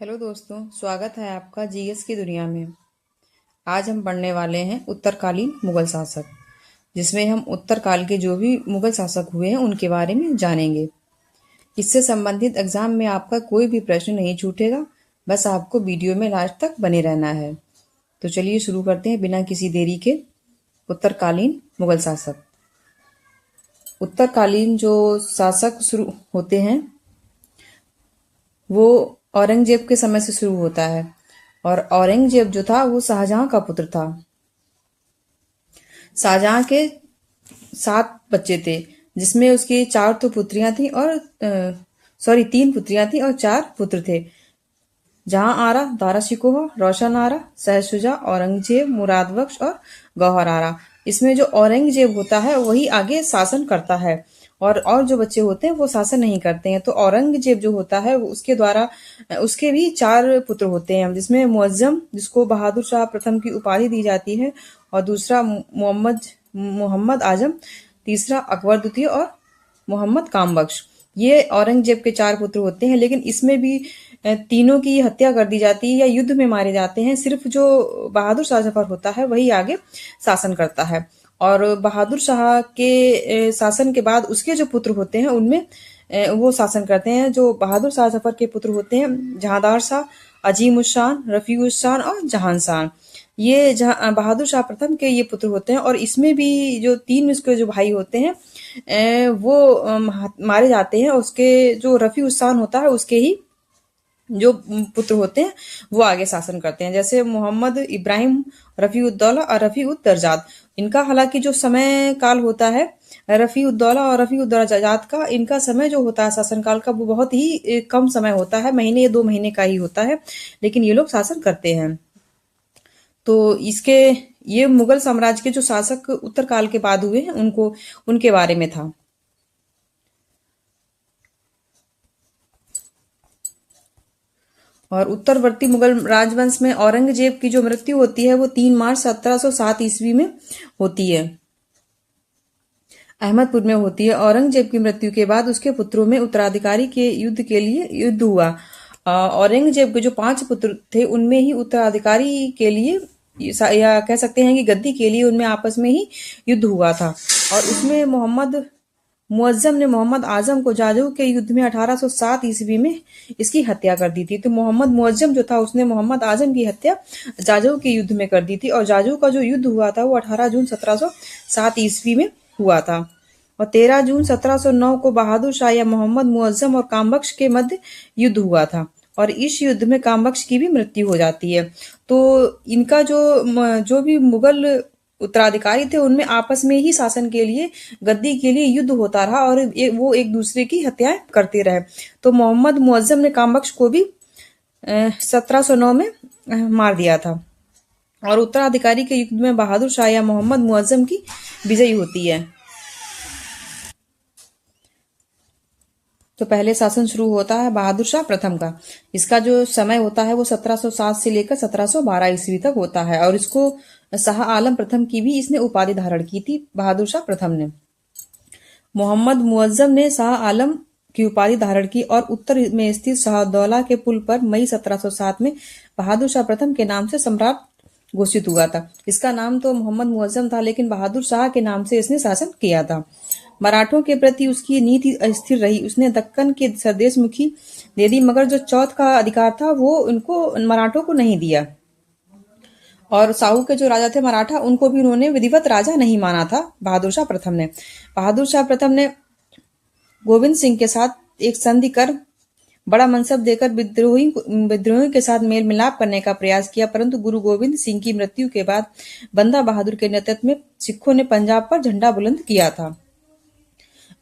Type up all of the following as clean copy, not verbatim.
Hello दोस्तों, स्वागत है आपका जीएस की दुनिया में। आज हम पढ़ने वाले हैं उत्तरकालीन मुगल शासक, जिसमें हम उत्तरकाल के जो भी मुगल शासक हुए हैं उनके बारे में जानेंगे। इससे संबंधित एग्जाम में आपका कोई भी प्रश्न नहीं छूटेगा, बस आपको वीडियो में लास्ट तक बने रहना है। तो चलिए शुरू करते हैं बिना किसी देरी के। उत्तरकालीन मुगल शासक। उत्तरकालीन जो शासक शुरू होते हैं वो औरंगजेब के समय से शुरू होता है। और औरंगजेब जो था वो शाहजहां का पुत्र था। शाहजहां के 7 बच्चे थे, जिसमें उसकी 4 तो पुत्रियां थी और 3 पुत्रियां थी और 4 पुत्र थे। जहां आरा, दारा शिकोह, रोशन आरा, सहसुजा, औरंगजेब, मुराद बख्श और गौहर आरा। इसमें जो औरंगजेब होता है वही आगे शासन करता है, और जो बच्चे होते हैं वो शासन नहीं करते हैं। तो औरंगजेब जो होता है उसके द्वारा उसके भी 4 पुत्र होते हैं, जिसमें मुअज्जम, जिसको बहादुर शाह प्रथम की उपाधि दी जाती है, और दूसरा मोहम्मद आजम, तीसरा अकबर द्वितीय और मोहम्मद कामबख्श। ये औरंगजेब के 4 पुत्र होते हैं, लेकिन इसमें भी तीनों की हत्या कर दी जाती है या युद्ध में मारे जाते हैं। सिर्फ जो बहादुर शाह जफर होता है वही आगे शासन करता है। और बहादुर शाह के शासन के बाद उसके जो पुत्र होते हैं उनमें वो शासन करते हैं। जो बहादुर शाह जफर के पुत्र होते हैं, जहांदार शाह, अजीम उस शान, रफी उस शान और जहान शान, ये बहादुर शाह प्रथम के ये पुत्र होते हैं। और इसमें भी जो 3 उसके जो भाई होते हैं वो मारे जाते हैं। उसके जो रफी उस शान होता है उसके ही जो पुत्र होते हैं वो आगे शासन करते हैं, जैसे मोहम्मद इब्राहिम, रफी उद्दौला और रफी उद दर्जात। इनका हालांकि जो समय काल होता है रफी उद्दौला और रफी उद दर्जात का, इनका समय जो होता है शासनकाल का वो बहुत ही कम समय होता है, महीने या 2 महीने का ही होता है, लेकिन ये लोग शासन करते हैं। तो इसके ये मुगल साम्राज्य के जो शासक उत्तरकाल के बाद हुए हैं उनको उनके बारे में था। और उत्तरवर्ती मुगल राजवंश में औरंगजेब की जो मृत्यु होती है वो 3 मार्च 1707 ईस्वी में होती है, अहमदपुर में होती है। औरंगजेब की मृत्यु के बाद उसके पुत्रों में उत्तराधिकारी के युद्ध के लिए युद्ध हुआ। औरंगजेब के जो 5 पुत्र थे उनमें ही उत्तराधिकारी के लिए या कह सकते हैं कि गद्दी के लिए उनमें आपस में ही युद्ध हुआ था। और उसमें मोहम्मद मुअज्जम ने मोहम्मद आजम को जाजू के युद्ध में 1807 ईस्वी में इसकी हत्या कर दी थी। तो मोहम्मद मुअज्जम जो था उसने मोहम्मद आजम की हत्या जाजू के युद्ध में कर दी थी। और जाजू का जो युद्ध हुआ था वो 18 जून 1707 ईस्वी में हुआ था। और 13 जून 1709 को बहादुर शाह या मोहम्मद मुअज्जम और कामबख्श के मध्य युद्ध हुआ था, और इस युद्ध में कामबख्श की भी मृत्यु हो जाती है। तो इनका जो भी मुगल उत्तराधिकारी थे उनमें आपस में ही शासन के लिए, गद्दी के लिए युद्ध होता रहा, और वो एक दूसरे की हत्याएं करते रहे। तो मोहम्मद मुअज्जम ने कामबख्श को भी 1709 में मार दिया था। और उत्तराधिकारी के युद्ध में बहादुर शाह या मोहम्मद मुअज्जम की विजयी होती है। तो पहले शासन शुरू होता है बहादुर शाह प्रथम का। इसका जो समय होता है वो 1707 से लेकर 1712 ईस्वी तक होता है, और इसको शाह आलम प्रथम की भी इसने उपाधि धारण की थी बहादुर शाह प्रथम ने। मोहम्मद मुअज्जम ने शाह आलम की उपाधि धारण की और उत्तर में स्थित शाहदौला के पुल पर मई 1707 में बहादुर शाह प्रथम के नाम से सम्राट घोषित हुआ था। इसका नाम तो मोहम्मद मुअज्जम था, लेकिन बहादुर शाह के नाम से इसने शासन किया था। मराठों के प्रति उसकी नीति अस्थिर रही। उसने दक्कन के सरदेशमुखी दे दी, मगर जो चौथ का अधिकार था वो उनको मराठों को नहीं दिया। और साहू के जो राजा थे मराठा, उनको भी उन्होंने विधिवत राजा नहीं माना था बहादुर शाह प्रथम ने। बहादुर शाह प्रथम ने गोविंद सिंह के साथ एक संधि कर बड़ा मनसब देकर विद्रोही के साथ मेल मिलाप करने का प्रयास किया, परंतु गुरु गोविंद सिंह की मृत्यु के बाद बंदा बहादुर के नेतृत्व में सिखों ने पंजाब पर झंडा बुलंद किया था।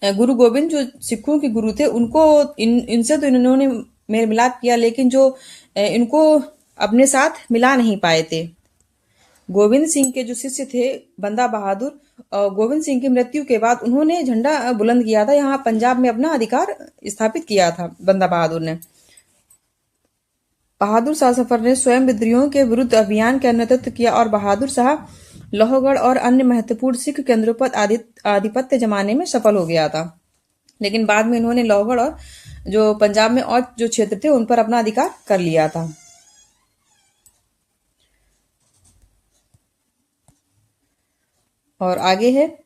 गुरु गोविंद जो सिखों के गुरु थे उनको इनसे तो इन्होंने मेल मिलाप किया, लेकिन जो इनको अपने साथ मिला नहीं पाए थे। गोविंद सिंह के जो शिष्य थे बंदा बहादुर, गोविंद सिंह की मृत्यु के बाद उन्होंने झंडा बुलंद किया था, यहाँ पंजाब में अपना अधिकार स्थापित किया था बंदा बहादुर ने। बहादुर शाह जफर ने स्वयं विद्रोहियों के विरुद्ध अभियान का नेतृत्व किया, और बहादुर शाह लोहगढ़ और अन्य महत्वपूर्ण सिख केंद्रों पर आधिपत्य जमाने में सफल हो गया था। लेकिन बाद में इन्होंने लोहगढ़ और जो पंजाब में और जो क्षेत्र थे उन पर अपना अधिकार कर लिया था। और आगे है,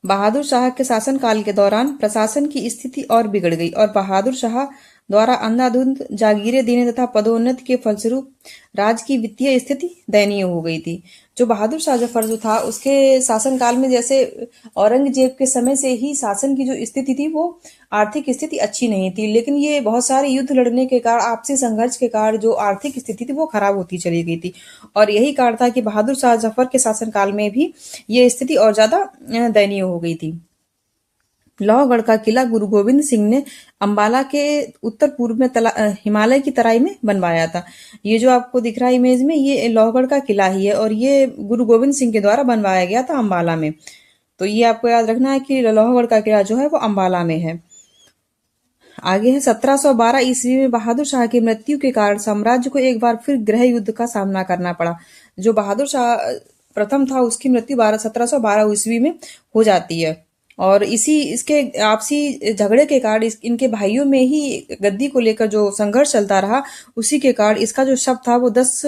बहादुर शाह के शासनकाल के दौरान प्रशासन की स्थिति और बिगड़ गई और बहादुर शाह द्वारा अंधाधुंध जागीरें देने तथा पदोन्नति के फलस्वरूप राज्य की वित्तीय स्थिति दयनीय हो गई थी। जो बहादुर शाह जफर जो था उसके शासनकाल में, जैसे औरंगजेब के समय से ही शासन की जो स्थिति थी वो आर्थिक स्थिति अच्छी नहीं थी, लेकिन ये बहुत सारे युद्ध लड़ने के कारण, आपसी संघर्ष के कारण जो आर्थिक स्थिति थी वो खराब होती चली गई थी। और यही कारण था कि बहादुर शाह जफर के शासनकाल में भी ये स्थिति और ज्यादा दयनीय हो गई थी। लोहगढ़ का किला गुरु गोविंद सिंह ने अंबाला के उत्तर पूर्व में हिमालय की तराई में बनवाया था। ये जो आपको दिख रहा है इमेज में, ये लोहगढ़ का किला ही है और ये गुरु गोविंद सिंह के द्वारा बनवाया गया था अंबाला में। तो ये आपको याद रखना है कि लोहगढ़ का किला जो है वो अंबाला में है। आगे है, 1712 ईस्वी में बहादुर शाह की मृत्यु के कारण साम्राज्य को एक बार फिर गृह युद्ध का सामना करना पड़ा। जो बहादुर शाह प्रथम था उसकी मृत्यु 1712 ईस्वी में हो जाती है और इसके आपसी झगड़े के कारण इनके भाइयों में ही गद्दी को लेकर जो संघर्ष चलता रहा, उसी के कारण इसका जो शव था वो 10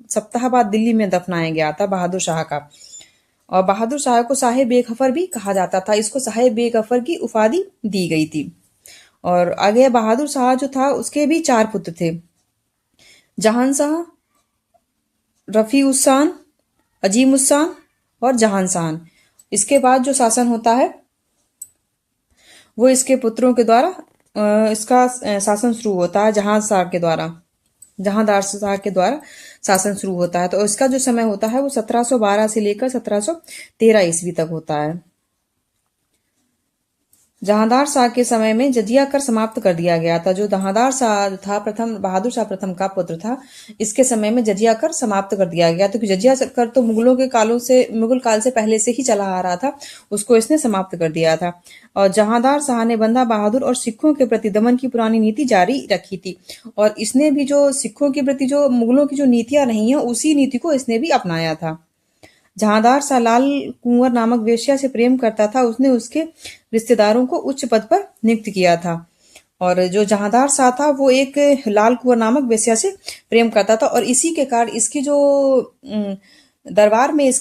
सप्ताह बाद दिल्ली में दफनाया गया था बहादुर शाह का। और बहादुर शाह को साहेब बेगफर भी कहा जाता था, इसको साहेब बेगफर की उपाधि दी गई थी। और आगे बहादुर शाह जो था उसके भी 4 पुत्र थे, जहान शाह, रफी उस्सान, अजीम उस्सान और जहान शाह। इसके बाद जो शासन होता है वो इसके पुत्रों के द्वारा इसका शासन शुरू होता है, जहांदार शाह के द्वारा शासन शुरू होता है। तो इसका जो समय होता है वो 1712 से लेकर 1713 ईस्वी तक होता है। जहांदार शाह के समय में जजिया कर समाप्त कर दिया गया था। जो जहांदार शाह था, प्रथम बहादुर शाह प्रथम का पुत्र था, इसके समय में जजिया कर समाप्त कर दिया गया था, क्योंकि जजिया कर तो मुगल काल से पहले से ही चला आ रहा था, उसको इसने समाप्त कर दिया था। और जहांदार शाह ने बंदा बहादुर और सिखों के प्रति दमन की पुरानी नीति जारी रखी थी और इसने भी जो सिखों के प्रति जो मुगलों की जो नीतियां रही हैं उसी नीति को इसने भी अपनाया था। जहांदार शाह लाल कुंवर नामक वेश्या से प्रेम करता था, उसने उसके रिश्तेदारों को उच्च पद पर नियुक्त किया था। और जो जहांदार शाह था वो एक लाल कुंवर नामक वेश्या से प्रेम करता था और इसी के कारण इसकी जो दरबार में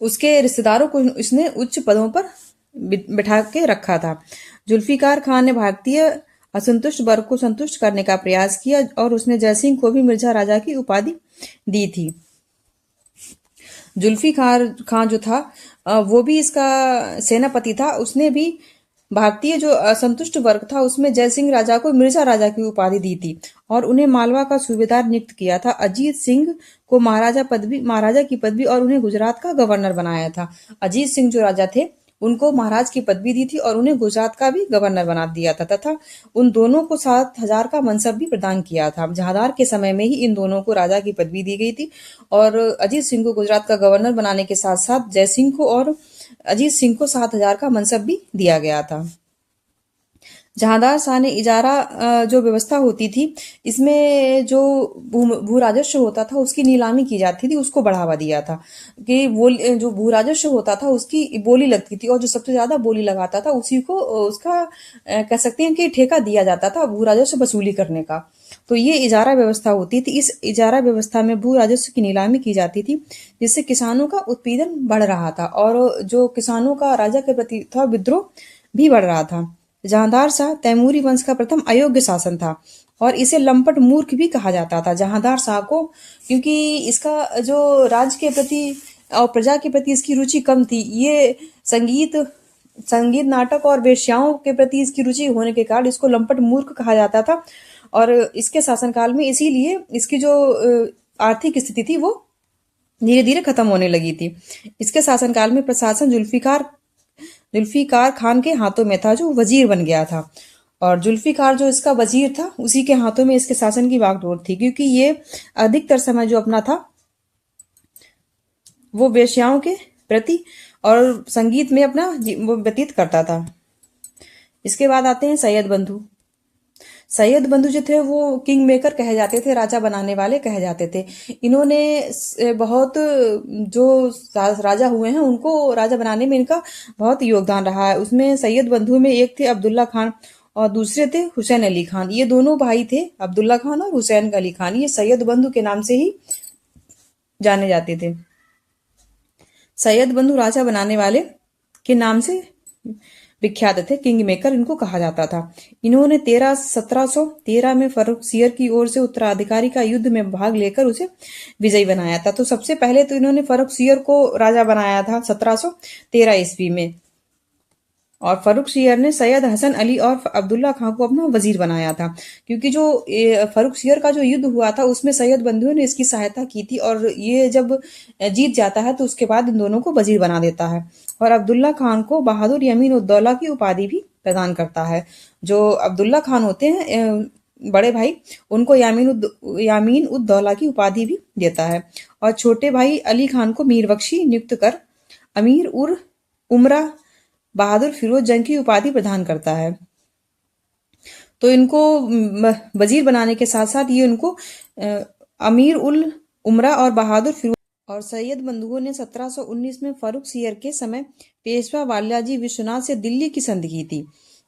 उसके रिश्तेदारों को इसने उच्च पदों पर बिठा के रखा था। जुल्फिकार खान ने भारतीय असंतुष्ट वर्ग को संतुष्ट करने का प्रयास किया और उसने जयसिंह को भी मिर्जा राजा की उपाधि दी थी। जुल्फिकार खान जो था वो भी इसका सेनापति था, उसने भी भारतीय जो असंतुष्ट वर्ग था उसमें जयसिंह राजा को मिर्जा राजा की उपाधि दी थी और उन्हें मालवा का सूबेदार नियुक्त किया था। अजीत सिंह को महाराजा की पदवी और उन्हें गुजरात का गवर्नर बनाया था। अजीत सिंह जो राजा थे उनको महाराज की पदवी दी थी और उन्हें गुजरात का भी गवर्नर बना दिया था तथा उन दोनों को 7,000 का मनसब भी प्रदान किया था। जहांदार के समय में ही इन दोनों को राजा की पदवी दी गई थी और अजीत सिंह को गुजरात का गवर्नर बनाने के साथ साथ जयसिंह को और अजीत सिंह को 7,000 का मनसब भी दिया गया था। जहांदार शाह ने इजारा जो व्यवस्था होती थी इसमें जो भू राजस्व होता था उसकी नीलामी की जाती थी, उसको बढ़ावा दिया था कि वो जो भू राजस्व होता था उसकी बोली लगती थी और जो सबसे ज्यादा बोली लगाता था उसी को उसका कह सकते हैं कि ठेका दिया जाता था भू राजस्व वसूली करने का। तो ये इजारा व्यवस्था होती थी। इस इजारा व्यवस्था में भू राजस्व की नीलामी की जाती थी जिससे किसानों का उत्पीड़न बढ़ रहा था और जो किसानों का राजा के प्रति था विद्रोह भी बढ़ रहा था। जहांदार शाह तैमूरी वंश का प्रथम अयोग्य शासन था और इसे लंपट मूर्ख भी कहा जाता था जहांदार शाह को, क्योंकि इसका जो राज्य के प्रति और प्रजा के प्रति इसकी रुचि कम थी। ये संगीत नाटक और वेश्याओं के प्रति इसकी रुचि होने के कारण इसको लंपट मूर्ख कहा जाता था और इसके शासनकाल में इसीलिए इसकी जो आर्थिक स्थिति थी वो धीरे धीरे खत्म होने लगी थी। इसके शासनकाल में प्रशासन जुल्फिकार खान के हाथों में था जो वजीर बन गया था और जुल्फिकार जो इसका वजीर था उसी के हाथों में इसके शासन की बागडोर थी, क्योंकि ये अधिकतर समय जो अपना था वो वेश्याओं के प्रति और संगीत में अपना वो व्यतीत करता था। इसके बाद आते हैं सैयद बंधु। सैयद बंधु जो थे वो किंग मेकर कहे जाते थे, राजा बनाने वाले कहे जाते थे। इन्होंने बहुत जो राजा हुए हैं उनको राजा बनाने में इनका बहुत योगदान रहा है। उसमें सैयद बंधु में एक थे अब्दुल्ला खान और दूसरे थे हुसैन अली खान। ये दोनों भाई थे, अब्दुल्ला खान और हुसैन अली खान। ये सैयद बंधु के नाम से ही जाने जाते थे। सैयद बंधु राजा बनाने वाले के नाम से विख्यात थे, किंग मेकर इनको कहा जाता था। इन्होंने 1713 में फर्रुखसियर की ओर से उत्तराधिकारी का युद्ध में भाग लेकर उसे विजयी बनाया था। तो सबसे पहले तो इन्होंने फर्रुखसियर को राजा बनाया था 1713 ईस्वी में, और फर्रुखसियर ने सैयद हसन अली और अब्दुल्ला खां को अपना वजीर बनाया था। क्योंकि जो फर्रुखसियर का जो युद्ध हुआ था उसमें सैयद बंधुओं ने इसकी सहायता की थी, और ये जब जीत जाता है तो उसके बाद इन दोनों को वजीर बना देता है, और अब्दुल्ला खान को बहादुर यमीन उद्दौला की उपाधि भी प्रदान करता है। जो अब्दुल्ला खान होते हैं बड़े भाई, उनको यामीन उद दौला की उपाधि भी देता है, और छोटे भाई अली खान को मीर बख्शी नियुक्त कर अमीर उर उमरा बहादुर फिरोज जंग की उपाधि प्रदान करता है। तो इनको वजीर बनाने के साथ साथ ये उनको अमीर उल उमरा और बहादुर फिरोज। और सैयद बंधुओं ने 1719 में फर्रुखसियर के समय पेशवा वाल्याजी विश्वनाथ से दिल्ली की संधि की थी।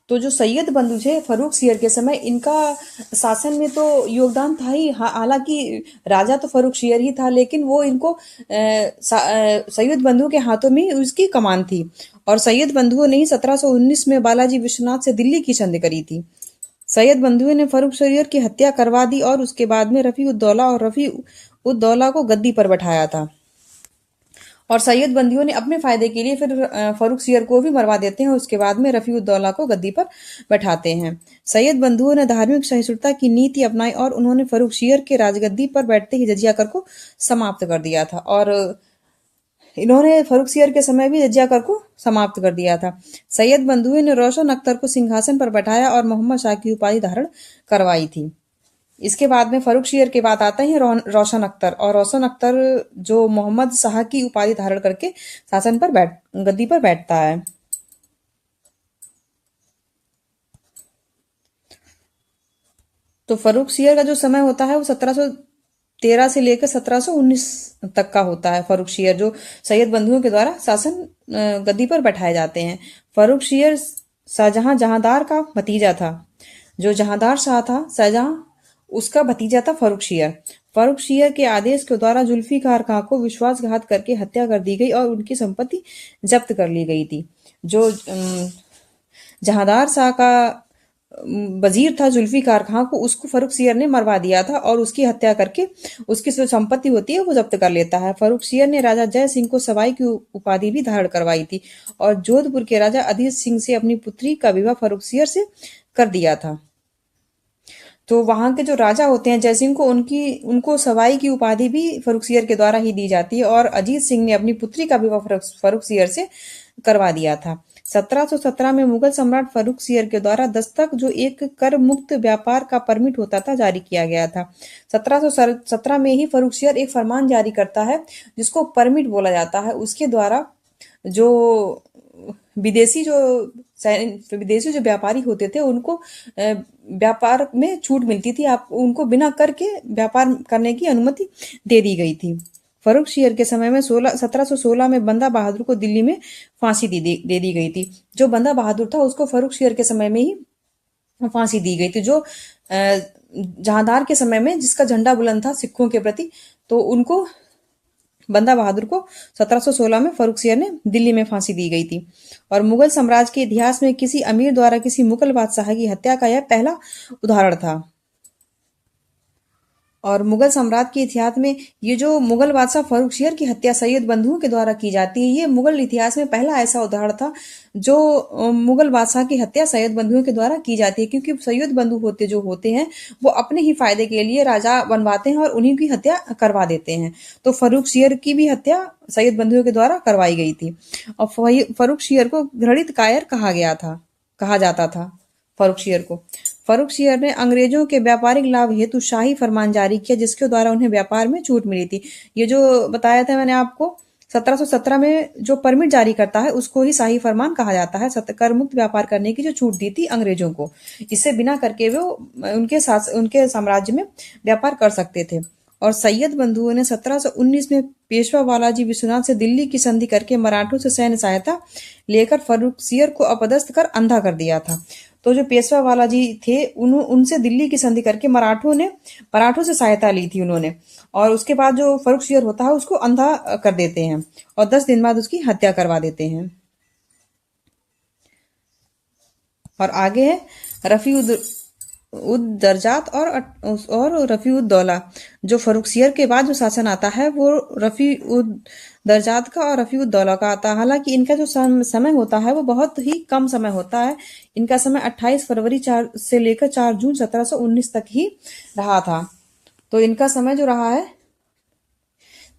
तो जो सैयद बंधु थे फर्रुखसियर के समय, इनका शासन में तो योगदान था ही। हालांकि राजा तो फर्रुखसियर ही था, लेकिन वो इनको सैयद बंधु के हाथों में उसकी कमान थी। और सैयद बंधुओं ने ही 1719 में बालाजी विश्वनाथ से दिल्ली की संधि करी थी। सैयद बंधुओं ने फर्रुखसियर की हत्या करवा दी और उसके बाद में रफी उद्दौला और रफी उद्दौला को गद्दी पर बैठाया था। और सैयद बंदियों ने अपने फायदे के लिए फिर फर्रुखसियर को भी मरवा देते हैं, उसके बाद में रफीउद्दौला को गद्दी पर बैठाते हैं। सैयद बंधुओं ने धार्मिक सहिष्णुता की नीति अपनाई और उन्होंने फर्रुखसियर के राजगद्दी पर बैठते ही जजिया कर को समाप्त कर दिया था। और इन्होंने फर्रुखसियर के समय भी जजिया कर को समाप्त कर दिया था। सैयद बंधुओं ने रोशन अख्तर को सिंहासन पर बैठाया और मोहम्मद शाह की उपाधि धारण करवाई थी। इसके बाद में फर्रुखसियर के बाद आते हैं रोशन अख्तर, और रोशन अख्तर जो मोहम्मद शाह की उपाधि धारण करके शासन पर गद्दी पर बैठता है। तो फर्रुखसियर का जो समय होता है वो 1713 से लेकर 1719 तक का होता है। फर्रुखसियर जो सैयद बंधुओं के द्वारा शासन गद्दी पर बैठाए जाते हैं। फर्रुखसियर शाहजहां जहांदार का भतीजा था। जो जहांदार शाह था शाहजहां, उसका भतीजा था फर्रुखसियर। फर्रुखसियर के आदेश के द्वारा जुल्फिकार खां को विश्वासघात करके हत्या कर दी गई और उनकी संपत्ति जब्त कर ली गई थी। जो जहांदार शाह का वजीर था जुल्फिकार खां को, उसको फर्रुखसियर ने मरवा दिया था और उसकी हत्या करके उसकी जो संपत्ति होती है वो जब्त कर लेता है। फर्रुखसियर ने राजा जय सिंह को सवाई की उपाधि भी धारण करवाई थी, और जोधपुर के राजा अजीत सिंह से अपनी पुत्री का विवाह फर्रुखसियर से कर दिया था। तो वहां के जो राजा होते हैं जयसिंह को, उनको सवाई की उपाधि भी फर्रुखसियर के द्वारा ही दी जाती है, और अजीत सिंह ने अपनी पुत्री का विवाह फर्रुखसियर से करवा दिया था। 1717 में मुगल सम्राट फर्रुखसियर के द्वारा दस्तक, जो एक कर मुक्त व्यापार का परमिट होता था, जारी किया गया था। 1717 में ही फर्रुखसियर एक फरमान जारी करता है जिसको परमिट बोला जाता है। उसके द्वारा जो विदेशी जो विदेशी जो व्यापारी होते थे उनको व्यापार में छूट मिलती थी। आप उनको बिना कर के व्यापार करने की अनुमति दे दी गई थी। फर्रुखसियर के समय में 1716 में बंदा बहादुर को दिल्ली में फांसी दे दी गई थी। जो बंदा बहादुर था उसको फर्रुखसियर के समय में ही फांसी दी गई थी। जो जहांदार के समय में जिसका झंडा बुलंद था सिखों के प्रति, तो उनको बंदा बहादुर को 1716 में फर्रुखसियर ने दिल्ली में फांसी दी गई थी। और मुगल साम्राज्य के इतिहास में किसी अमीर द्वारा किसी मुगल बादशाह की हत्या का यह पहला उदाहरण था। और मुगल साम्राज्य के इतिहास में ये जो मुगल बादशाह फर्रुखसियर की हत्या सैयद बंधुओं के द्वारा की जाती है, ये मुगल इतिहास में पहला ऐसा उदाहरण था जो मुगल बादशाह की हत्या सैयद बंधुओं के द्वारा की जाती है। क्योंकि सैयद बंधु होते हैं वो अपने ही फायदे के लिए राजा बनवाते हैं और उन्हीं की हत्या करवा देते हैं। तो फर्रुखसियर की भी हत्या सैयद बंधुओं के द्वारा करवाई गई थी। और फर्रुखसियर को घृणित कायर कहा जाता था। फर्रुखसियर ने अंग्रेजों के व्यापारिक लाभ हेतु शाही फरमान जारी किया, जिसके द्वारा उन्हें व्यापार में छूट मिली थी। ये जो बताया था मैंने आपको 1717 में जो परमिट जारी करता है उसको ही शाही फरमान कहा जाता है। कर मुक्त व्यापार करने की जो छूट दी थी अंग्रेजों को, इससे बिना करके वो उनके साम्राज्य में व्यापार कर सकते थे। और सैयद बंधुओं ने 1719 में पेशवा बालाजी विश्वनाथ से दिल्ली की संधि करके मराठों से सैन्य सहायता लेकर फर्रुखसियर को अपदस्थ कर अंधा कर दिया था। तो जो पेशवा बालाजी थे उनसे दिल्ली की संधि करके मराठों से सहायता ली थी उन्होंने, और उसके बाद जो फर्रुखसियर होता है उसको अंधा कर देते हैं और 10 दिन बाद उसकी हत्या करवा देते हैं। और आगे है रफी उद दरजात और रफी उद दौला। जो फर्रुखसियर के बाद जो शासन आता है वो रफी उद दरजात का और रफी उद दौला का आता है। हालांकि इनका जो समय होता है वो बहुत ही कम समय होता है। इनका समय 28 फरवरी 4 से लेकर 4 जून 1719 तक ही रहा था। तो इनका समय जो रहा है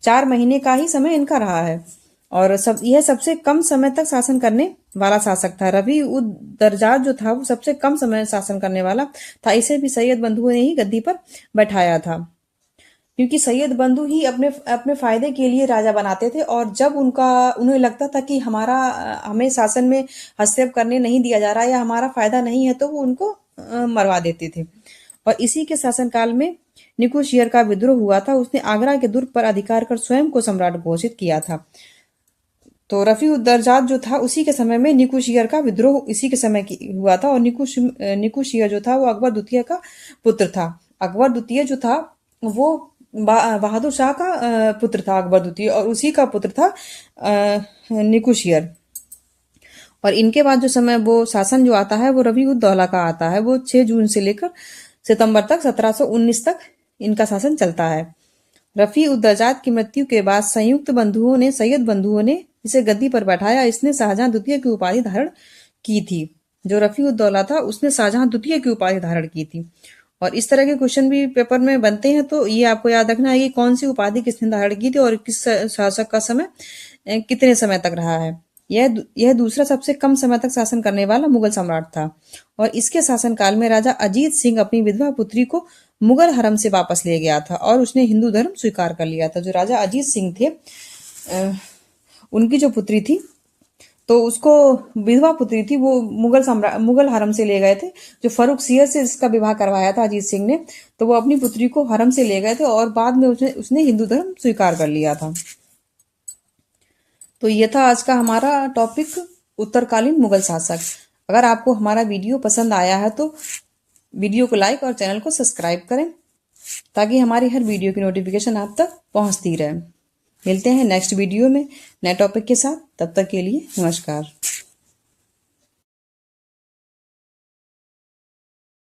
4 महीने का ही समय इनका रहा है, और यह सबसे कम समय तक शासन करने वाला शासक था। रफी उद दरजात जो था वो सबसे कम समय शासन करने वाला था। इसे भी सैयद बंधुओं ने ही गद्दी पर बैठाया था, क्योंकि सैयद बंधु ही अपने अपने फायदे के लिए राजा बनाते थे, और जब उन्हें लगता था कि हमें शासन में हस्तक्षेप करने नहीं दिया जा रहा या हमारा फायदा नहीं है तो वो उनको मरवा देते थे। और इसी के शासनकाल में निकोशियर का विद्रोह हुआ था। उसने आगरा के दुर्ग पर अधिकार कर स्वयं को सम्राट घोषित किया था। तो रफी उद दरजात जो था उसी के समय में निकोशियर का विद्रोह इसी के समय हुआ था, और निकोशियर जो था वो अकबर द्वितीय का पुत्र था। अकबर द्वितीय जो था वो बहादुर शाह का पुत्र था अकबर द्वितीय, और उसी का पुत्र था निकोशियर। और इनके बाद जो समय वो शासन जो आता है वो रफी उद दौला का आता है। वो 6 जून से लेकर सितंबर तक 1719 तक इनका शासन चलता है। रफी उद दरजात की मृत्यु के बाद सैयद बंधुओं ने इसे गद्दी पर बैठाया। इसने शाहजहां द्वितीय की उपाधि धारण की थी। जो रफी उद दौला था उसने शाहजहां द्वितीय की उपाधि धारण की थी। और इस तरह के क्वेश्चन भी पेपर में बनते हैं, तो ये आपको याद रखना है कि कौन सी उपाधि किसने धारण की थी और किस शासक का समय कितने समय तक रहा है। यह दूसरा सबसे कम समय तक शासन करने वाला मुगल सम्राट था। और इसके शासनकाल में राजा अजीत सिंह अपनी विधवा पुत्री को मुगल हरम से वापस ले गया था और उसने हिंदू धर्म स्वीकार कर लिया था। जो राजा अजीत सिंह थे उनकी जो पुत्री थी, तो उसको विधवा पुत्री थी, वो मुगल हरम से ले गए थे। जो फर्रुखसियर से इसका विवाह करवाया था अजीत सिंह ने, तो वो अपनी पुत्री को हरम से ले गए थे और बाद में उसने हिंदू धर्म स्वीकार कर लिया था। तो ये था आज का हमारा टॉपिक, उत्तरकालीन मुगल शासक। अगर आपको हमारा वीडियो पसंद आया है तो वीडियो को लाइक और चैनल को सब्सक्राइब करें, ताकि हमारी हर वीडियो की नोटिफिकेशन आप तक पहुंचती रहे। मिलते हैं नेक्स्ट वीडियो में नए टॉपिक के साथ। तब तक के लिए नमस्कार।